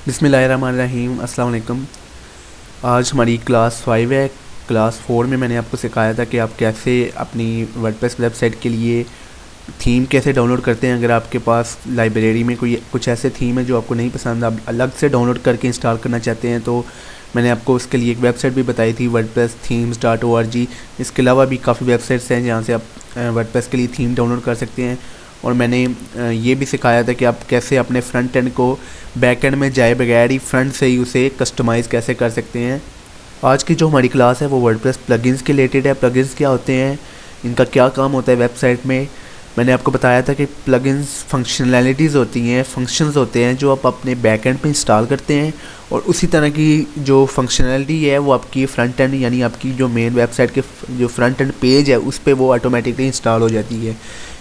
बिस्मिल्लाहिर्रहमानिर्रहीम अस्सलाम वालेकुम। आज हमारी क्लास 5 है। क्लास 4 में मैंने आपको सिखाया था कि आप कैसे अपनी वर्डप्रेस वेबसाइट के लिए थीम कैसे डाउनलोड करते हैं। अगर आपके पास लाइब्रेरी में कोई कुछ ऐसे थीम है जो आपको नहीं पसंद, आप अलग से डाउनलोड करके इंस्टॉल करना चाहते हैं, तो मैंने आपको उसके लिए एक वेबसाइट भी बताई थी, wordpress-themes.org। इसके अलावा भी काफ़ी वेबसाइट्स हैं जहाँ से आप वर्डप्रेस के लिए थीम डाउनलोड कर सकते हैं। और मैंने ये भी सिखाया था कि आप कैसे अपने फ्रंट एंड को बैक एंड में जाए बगैर ही फ्रंट से ही उसे कस्टमाइज़ कैसे कर सकते हैं। आज की जो हमारी क्लास है वो वर्डप्रेस प्लगइन्स के रिलेटेड है। प्लगइन्स क्या होते हैं, इनका क्या काम होता है वेबसाइट में। मैंने आपको बताया था कि प्लगइन्स फंक्शनैलिटीज़ होती हैं, फंक्शंस होते हैं जो आप अपने बैक एंड पे इंस्टॉल करते हैं, और उसी तरह की जो फंक्शनैलिटी है वो आपकी फ्रंट एंड यानी आपकी जो मेन वेबसाइट के जो फ्रंट एंड पेज है उस पर वो ऑटोमेटिकली इंस्टॉल हो जाती है।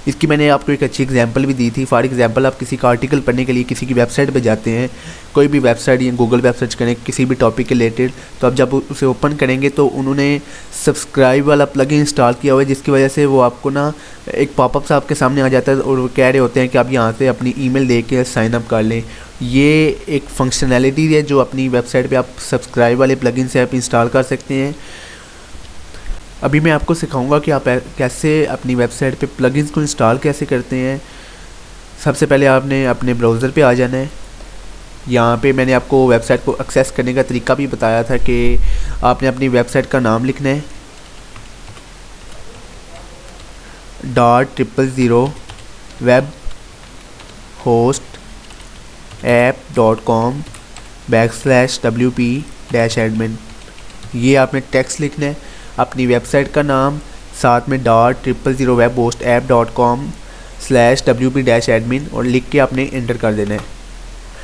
इसकी मैंने आपको एक अच्छी एग्जांपल भी दी थी। फॉर एग्जांपल, आप किसी का आर्टिकल पढ़ने के लिए किसी की वेबसाइट पे जाते हैं, कोई भी वेबसाइट या गूगल वेब सर्च करें किसी भी टॉपिक के रिलेटेड, तो आप जब उसे ओपन करेंगे तो उन्होंने सब्सक्राइब वाला प्लगइन इंस्टॉल किया हुआ है, जिसकी वजह से वो आपको ना एक पॉपअप सा आपके सामने आ जाता है और वो कह रहे होते हैं कि आप यहाँ से अपनी ईमेल दे के साइन अप कर लें। ये एक फंक्शनैलिटी है जो अपनी वेबसाइट पे आप सब्सक्राइब वाले प्लगइन से आप इंस्टॉल कर सकते हैं। अभी मैं आपको सिखाऊंगा कि आप कैसे अपनी वेबसाइट पे प्लगइन्स को इंस्टॉल कैसे करते हैं। सबसे पहले आपने अपने ब्राउज़र पे आ जाना है। यहाँ पे मैंने आपको वेबसाइट को एक्सेस करने का तरीका भी बताया था कि आपने अपनी वेबसाइट का नाम लिखना है .000 वेब होस्ट app.com/wp-admin। ये आपने टेक्स्ट लिखना है, अपनी वेबसाइट का नाम, साथ में .000 वेब होस्ट app.com/wp-admin और लिख के आपने एंटर कर देना है।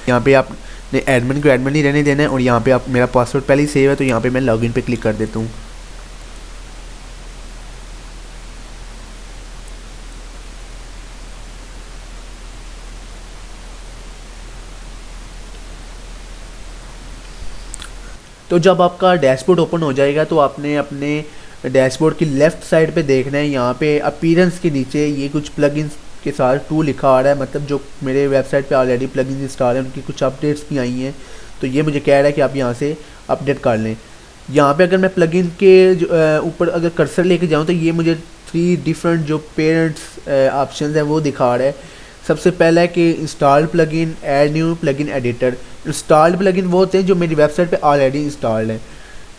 यहाँ पे आपने एडमिन को एडमिन ही रहने देना है, और यहाँ पे आप मेरा पासवर्ड पहले ही सेव है तो यहाँ पे मैं लॉगिन पे क्लिक कर देता हूँ। तो जब आपका डैशबोर्ड ओपन हो जाएगा तो आपने अपने डैशबोर्ड की लेफ़्ट साइड पे देखना है, यहाँ पे अपीयरेंस के नीचे ये कुछ प्लगइन्स के साथ 2 लिखा आ रहा है, मतलब जो मेरे वेबसाइट पे ऑलरेडी प्लगइन्स इंस्टॉल हैं उनकी कुछ अपडेट्स भी आई हैं, तो ये मुझे कह रहा है कि आप यहाँ से अपडेट कर लें। यहाँ पे अगर मैं प्लगइन के ऊपर अगर कर्सर लेके जाऊँ तो ये मुझे 3 डिफरेंट जो पेरेंट्स ऑप्शन हैं वो दिखा रहा है। सबसे पहला है कि install plugin, add new plugin editor. Installed plugin वो होते हैं जो मेरी वेबसाइट पे ऑलरेडी इंस्टॉल्ड है।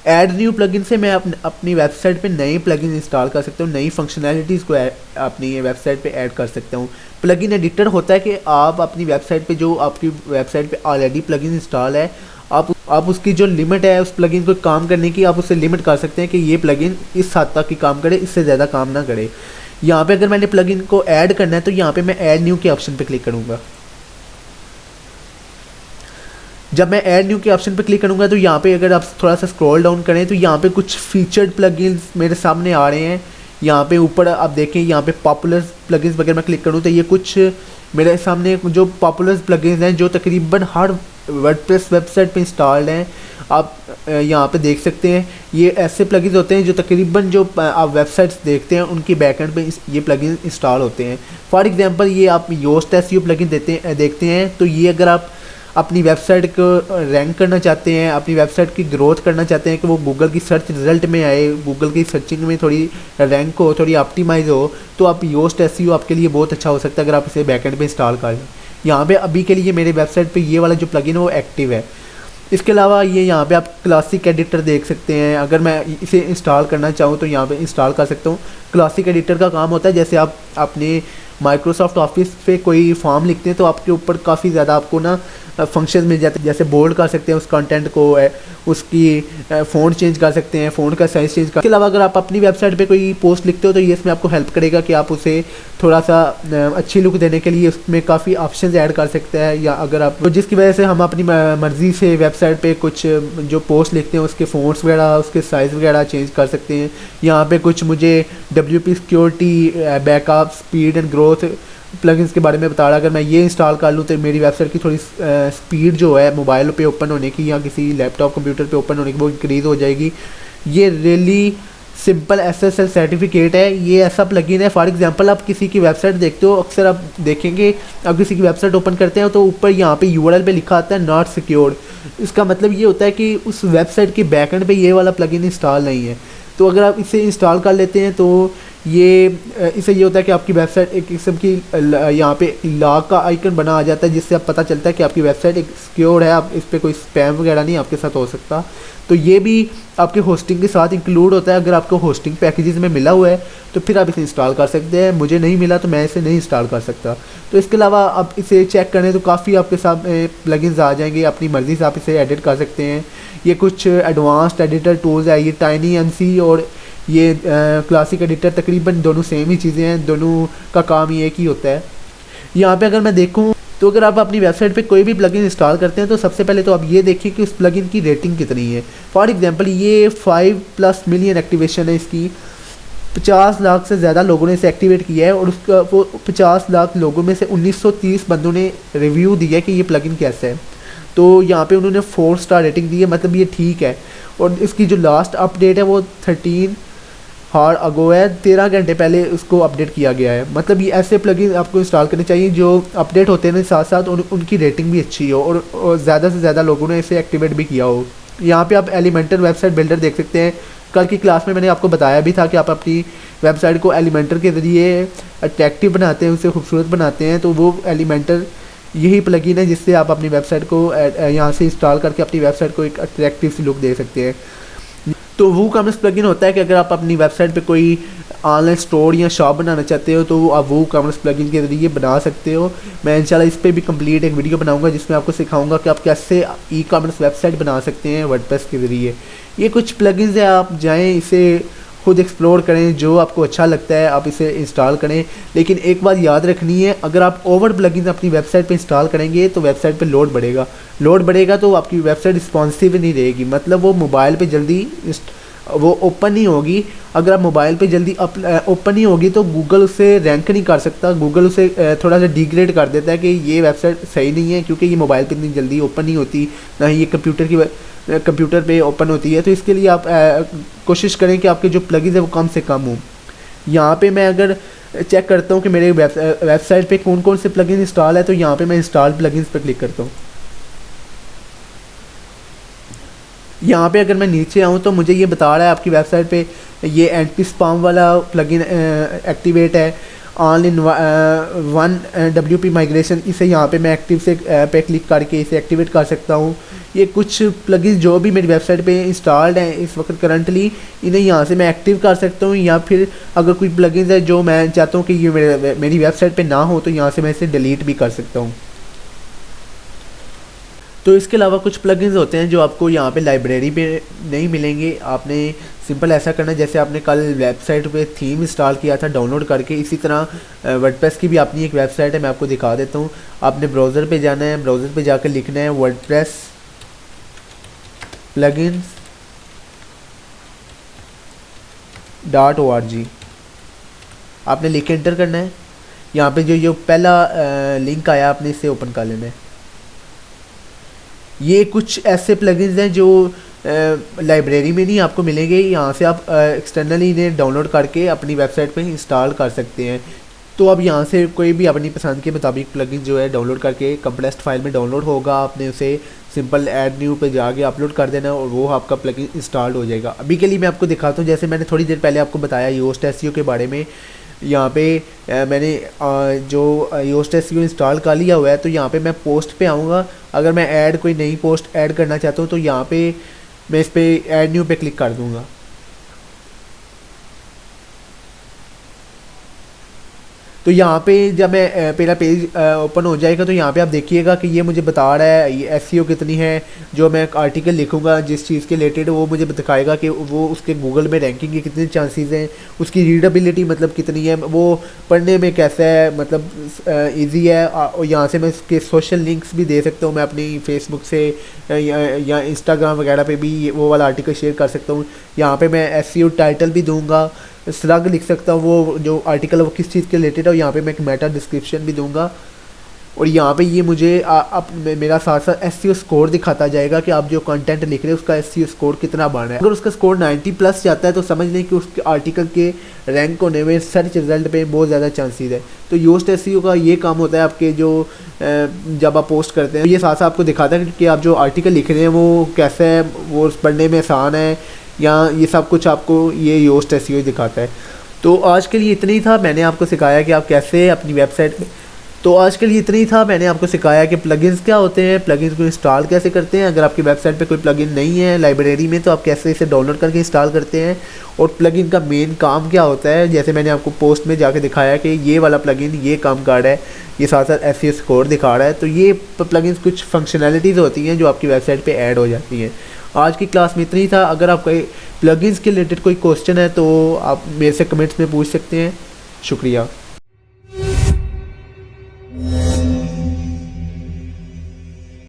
ऐड न्यू प्लगइन से मैं अपनी वेबसाइट पे नई प्लगइन इंस्टॉल कर सकता हूँ, नई फंक्शनैलिटीज़ को अपनी वेबसाइट पे ऐड कर सकता हूँ। प्लगइन एडिटर होता है कि आप अपनी वेबसाइट पे जो आपकी वेबसाइट पे ऑलरेडी प्लगइन इंस्टॉल है, आप उसकी जो लिमिट है उस प्लगइन को काम करने की, आप उससे लिमिट कर सकते हैं कि ये प्लगइन इस हद तक ही काम करे, इससे ज़्यादा काम ना करे। यहाँ पे अगर मैंने प्लगइन को ऐड करना है तो यहाँ पे मैं ऐड न्यू के ऑप्शन पे क्लिक करूँगा। जब मैं ऐड न्यू के ऑप्शन पे क्लिक करूँगा तो यहाँ पे अगर आप थोड़ा सा स्क्रॉल डाउन करें तो यहाँ पे कुछ फीचर्ड प्लगइन्स मेरे सामने आ रहे हैं। यहाँ पे ऊपर आप देखें, यहाँ पे पॉपुलर प्लगइन्स वगैरह मैं क्लिक करूँ तो ये कुछ मेरे सामने जो पॉपुलर प्लगइन्स हैं जो तकरीबन हर वर्डप्रेस वेबसाइट पे इंस्टॉल्ड हैं, आप यहाँ पे देख सकते हैं। ये ऐसे प्लगइन्स होते हैं जो तकरीबन जो आप वेबसाइट्स देखते हैं उनकी बैकएंड पे ये प्लगइन इंस्टॉल होते हैं। फॉर एग्जांपल, ये आप योस्ट एसईओ प्लगइन देखते हैं, तो ये अगर आप अपनी वेबसाइट को रैंक करना चाहते हैं, अपनी वेबसाइट की ग्रोथ करना चाहते हैं कि वो गूगल की सर्च रिज़ल्ट में आए, गूगल की सर्चिंग में थोड़ी रैंक हो, थोड़ी ऑप्टिमाइज़ हो, तो आप योस्ट एसईओ आपके लिए बहुत अच्छा हो सकता है अगर आप इसे बैकएंड पे इंस्टॉल कर लें। यहाँ पे अभी के लिए मेरे वेबसाइट पे ये वाला जो प्लगइन है वो एक्टिव है। इसके अलावा ये यहाँ पे आप क्लासिक एडिटर देख सकते हैं। अगर मैं इसे इंस्टॉल करना चाहूँ तो यहाँ पे इंस्टॉल कर सकता हूँ। क्लासिक एडिटर का काम होता है जैसे आप अपने माइक्रोसॉफ्ट ऑफिस पे कोई फॉर्म लिखते हैं तो आपके ऊपर काफ़ी ज़्यादा आपको ना फंक्शन मिल जाते हैं, जैसे बोल्ड कर सकते हैं उस कंटेंट को, उसकी फ़ॉन्ट चेंज कर सकते हैं, फ़ॉन्ट का साइज़ चेंज कर। इसके अलावा अगर आप अपनी वेबसाइट पे कोई पोस्ट लिखते हो तो ये इसमें आपको हेल्प करेगा कि आप उसे थोड़ा सा अच्छी लुक देने के लिए उसमें काफ़ी ऑप्शंस ऐड कर सकते हैं, या अगर आप तो जिसकी वजह से हम अपनी मर्ज़ी से वेबसाइट पे कुछ जो पोस्ट लिखते हैं उसके फ़ॉन्ट्स वगैरह, उसके साइज़ वगैरह चेंज कर सकते हैं। यहाँ पे कुछ मुझे WP security, backup, speed and growth plugins के बारे में बता रहा। अगर मैं ये इंस्टॉल कर लूँ तो मेरी वेबसाइट की थोड़ी स्पीड जो है मोबाइल पे ओपन होने की या किसी लैपटॉप कंप्यूटर पे ओपन होने की वो इंक्रीज़ हो जाएगी। ये रियली सिंपल एसएसएल सर्टिफिकेट है। ये ऐसा प्लगइन है, फॉर एग्जांपल आप किसी की वेबसाइट देखते हो, अक्सर आप देखेंगे आप किसी की वेबसाइट ओपन करते हैं तो ऊपर यहाँ पे यूआरएल पे लिखा आता है नॉट सिक्योर्ड। इसका मतलब ये होता है कि उस वेबसाइट के बैकएंड पे ये वाला प्लगइन इंस्टॉल नहीं है। तो अगर आप इसे इंस्टॉल कर लेते हैं तो ये इससे ये होता है कि आपकी वेबसाइट एक किस्म की यहाँ पे लॉक का आइकन बना आ जाता है, जिससे आप पता चलता है कि आपकी वेबसाइट एक सिक्योर है, आप इस पर कोई स्पैम वगैरह नहीं आपके साथ हो सकता। तो ये भी आपके होस्टिंग के साथ इंक्लूड होता है। अगर आपको होस्टिंग पैकेजेस में मिला हुआ है तो फिर आप इसे इंस्टॉल कर सकते हैं, मुझे नहीं मिला तो मैं इसे नहीं इंस्टॉल कर सकता। तो इसके अलावा आप इसे चेक करें तो काफ़ी आपके सामने प्लगइन्स आ जाएंगे, अपनी मर्ज़ी से आप इसे एडिट कर सकते हैं। ये कुछ एडवांस्ड एडिटर टूल्स है, ये टाइनी एमसी और ये क्लासिक एडिटर तकरीबन दोनों सेम ही चीज़ें हैं, दोनों का काम ये एक ही होता है। यहाँ पे अगर मैं देखूँ तो अगर आप अपनी वेबसाइट पे कोई भी प्लगइन इंस्टॉल करते हैं तो सबसे पहले तो आप ये देखिए कि उस प्लगइन की रेटिंग कितनी है। फॉर एग्जांपल ये 5+ मिलियन एक्टिवेशन है इसकी, 50 लाख से ज़्यादा लोगों ने इसे एक्टिवेट किया है और उसका वो 50 लाख लोगों में से 1930 बंदों ने रिव्यू दिया कि ये प्लगइन कैसा है। तो यहाँ पे उन्होंने 4 स्टार रेटिंग दी है, मतलब ये ठीक है। और इसकी जो लास्ट अपडेट है वो 13 हार्ड अगो है, 13 घंटे पहले उसको अपडेट किया गया है। मतलब ये ऐसे प्लगइन आपको इंस्टॉल करने चाहिए जो अपडेट होते हैं साथ साथ उनकी रेटिंग भी अच्छी हो और ज़्यादा से ज़्यादा लोगों ने इसे एक्टिवेट भी किया हो। यहाँ पे आप एलिमेंटर वेबसाइट बिल्डर देख सकते हैं। कल की क्लास में मैंने आपको बताया भी था कि आप अपनी वेबसाइट को एलिमेंटर के ज़रिए अट्रैक्टिव बनाते हैं, उसे खूबसूरत बनाते हैं। तो वो एलिमेंटर यही प्लगइन है जिससे आप अपनी वेबसाइट को यहाँ से इंस्टॉल करके अपनी वेबसाइट को एक अट्रैक्टिव सी लुक दे सकते हैं। तो वूकॉमर्स प्लगइन होता है कि अगर आप अपनी वेबसाइट पे कोई ऑनलाइन स्टोर या शॉप बनाना चाहते हो तो आप वूकॉमर्स प्लगइन के ज़रिए बना सकते हो। मैं इंशाल्लाह इस पे भी कंप्लीट एक वीडियो बनाऊंगा जिसमें आपको सिखाऊंगा कि आप कैसे ई कॉमर्स वेबसाइट बना सकते हैं वर्डप्रेस के ज़रिए। ये कुछ प्लगइन्स हैं, आप जाएँ इसे खुद एक्सप्लोर करें, जो आपको अच्छा लगता है आप इसे इंस्टॉल करें। लेकिन एक बात याद रखनी है, अगर आप ओवर प्लगइन्स अपनी वेबसाइट पे इंस्टॉल करेंगे तो वेबसाइट पे लोड बढ़ेगा तो आपकी वेबसाइट रिस्पॉन्सिव नहीं रहेगी, मतलब वो मोबाइल पे जल्दी वो ओपन नहीं होगी। अगर आप मोबाइल पे जल्दी ओपन नहीं होगी तो गूगल उसे रैंक नहीं कर सकता, गूगल उसे थोड़ा सा डिग्रेड कर देता है कि ये वेबसाइट सही नहीं है क्योंकि ये मोबाइल पे इतनी जल्दी ओपन नहीं होती, ना ही ये कंप्यूटर पे ओपन होती है। तो इसके लिए आप कोशिश करें कि आपके जो प्लगइन्स है वो कम से कम हो। यहाँ पे मैं अगर चेक करता हूँ कि मेरे वेबसाइट पे कौन कौन से प्लगइन इंस्टॉल है तो यहाँ पे मैं इंस्टॉल प्लगइन्स पे क्लिक करता हूँ। यहाँ पे अगर मैं नीचे आऊँ तो मुझे ये बता रहा है आपकी वेबसाइट पे ये एंटी स्पैम वाला प्लगइन एक्टिवेट है, all in one WP migration. इसे यहाँ पे मैं एक्टिव से पे क्लिक करके इसे एक्टिवेट कर सकता हूँ। ये कुछ प्लगइन जो भी मेरी वेबसाइट पे इंस्टॉल्ड हैं इस वक्त करंटली, इन्हें यहाँ से मैं एक्टिव कर सकता हूँ, या फिर अगर कोई प्लगइन्स है जो मैं चाहता हूँ कि ये मेरी वेबसाइट पे ना हो तो यहाँ से मैं इसे डिलीट भी कर सकता हूँ। तो इसके अलावा कुछ प्लगइन्स होते हैं जो आपको यहाँ पे लाइब्रेरी पे नहीं मिलेंगे। आपने सिंपल ऐसा करना है जैसे आपने कल वेबसाइट पे थीम इंस्टॉल किया था डाउनलोड करके, इसी तरह वर्डप्रेस की भी अपनी एक वेबसाइट है, मैं आपको दिखा देता हूँ। आपने ब्राउज़र पे जाना है, ब्राउज़र पे जाकर लिखना है वर्डप्रेस plugins.org। आपने लिख के एंटर करना है। यहाँ पे जो पहला लिंक आया आपने इसे ओपन कर लेना है। ये कुछ ऐसे प्लगइन्स हैं जो लाइब्रेरी में नहीं आपको मिलेंगे, यहाँ से आप एक्सटर्नली इन्हें डाउनलोड करके अपनी वेबसाइट पे इंस्टॉल कर सकते हैं। तो अब यहाँ से कोई भी अपनी पसंद के मुताबिक प्लगइन जो है डाउनलोड करके कंप्रेस्ड फाइल में डाउनलोड होगा, आपने उसे सिंपल ऐड न्यू पे जाके अपलोड कर देना और वो आपका प्लगइन इंस्टॉल्ड हो जाएगा। अभी के लिए मैं आपको दिखाता हूँ, जैसे मैंने थोड़ी देर पहले आपको बताया योस्ट एसईओ के बारे में। यहाँ पे मैंने जो योस्ट एसईओ इंस्टॉल कर लिया हुआ है, तो यहाँ पे मैं पोस्ट पे आऊँगा। अगर मैं कोई नई पोस्ट ऐड करना चाहता हूँ तो यहाँ पे मैं इस पे ऐड न्यू पे क्लिक कर दूँगा। तो यहाँ पे जब मैं मेरा पेज ओपन हो जाएगा तो यहाँ पे आप देखिएगा कि ये मुझे बता रहा है ये एसईओ कितनी है। जो मैं आर्टिकल लिखूँगा जिस चीज़ के रिलेटेड वो मुझे दिखाएगा कि वो उसके गूगल में रैंकिंग के कितने चांसेस हैं, उसकी रीडेबिलिटी मतलब कितनी है, वो पढ़ने में कैसा है, मतलब इजी है। और यहाँ से मैं इसके सोशल लिंक्स भी दे सकता हूँ, मैं अपनी फेसबुक से या इंस्टाग्राम वगैरह पे भी वो वाला आर्टिकल शेयर कर सकता हूँ। यहाँ पे मैं एसईओ टाइटल भी दूँगा, स्लग लिख सकता हूँ वो जो आर्टिकल है वो किस चीज़ के रिलेटेड है। और यहाँ पे मैं एक मेटा डिस्क्रिप्शन भी दूंगा। और यहाँ पे ये मुझे मेरा साथ साथ एसईओ स्कोर दिखाता जाएगा कि आप जो कंटेंट लिख रहे हैं उसका एसईओ स्कोर कितना बढ़ रहा है। अगर उसका स्कोर 90 प्लस जाता है तो समझ लें कि उसके आर्टिकल के रैंक होने में सर्च रिजल्ट पे बहुत ज़्यादा चांसेस है। तो योस्ट एसईओ का ये काम होता है आपके जो जब आप पोस्ट करते हैं, ये साथ साथ आपको दिखाता है कि आप जो आर्टिकल लिख रहे हैं वो कैसे है, वो पढ़ने में आसान है, या ये सब कुछ आपको ये योस्ट एसईओ दिखाता है। तो आज के लिए इतना ही था, मैंने आपको सिखाया कि आप कैसे अपनी वेबसाइट मैंने आपको सिखाया कि प्लगइन्स क्या होते हैं, प्लगइन्स को इंस्टॉल कैसे करते हैं। अगर आपकी वेबसाइट पे कोई प्लगइन नहीं है लाइब्रेरी में तो आप कैसे इसे डाउनलोड करके इंस्टॉल करते हैं, और प्लगइन का मेन काम क्या होता है। जैसे मैंने आपको पोस्ट में जाके दिखाया कि ये वाला प्लगइन ये काम कर रहा है, ये साथ साथ एसईओ स्कोर दिखा रहा है। तो ये प्लगइन्स कुछ फंक्शनैलिटीज़ होती हैं जो आपकी वेबसाइट पर ऐड हो जाती हैं। आज की क्लास में इतना ही था। अगर आपका प्लगइन्स के रिलेटेड कोई क्वेश्चन है तो आप मेरे से कमेंट्स में पूछ सकते हैं। शुक्रिया।